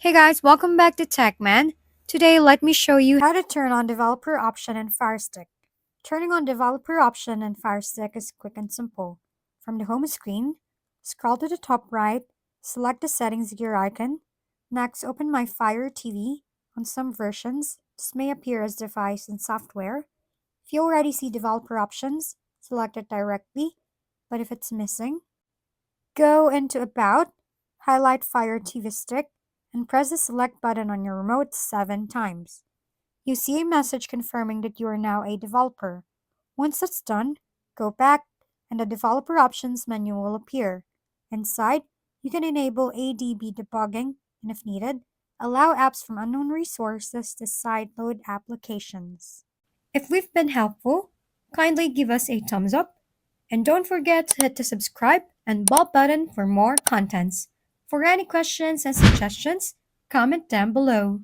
Hey guys, welcome back to TechMan. Today, let me show you how to turn on developer option in Firestick. Turning on developer option in Firestick is quick and simple. From the home screen, scroll to the top right, select the settings gear icon. Next, open my Fire TV. On some versions, this may appear as device and software. If you already see developer options, select it directly, but if it's missing, go into About, highlight Fire TV Stick, and press the select button on your remote 7 times. You see a message confirming that you are now a developer. Once that's done, go back and the developer options menu will appear. Inside, you can enable ADB debugging and if needed, allow apps from unknown resources to sideload applications. If we've been helpful, kindly give us a thumbs up and don't forget to hit the subscribe and bell button for more contents. For any questions and suggestions, comment down below.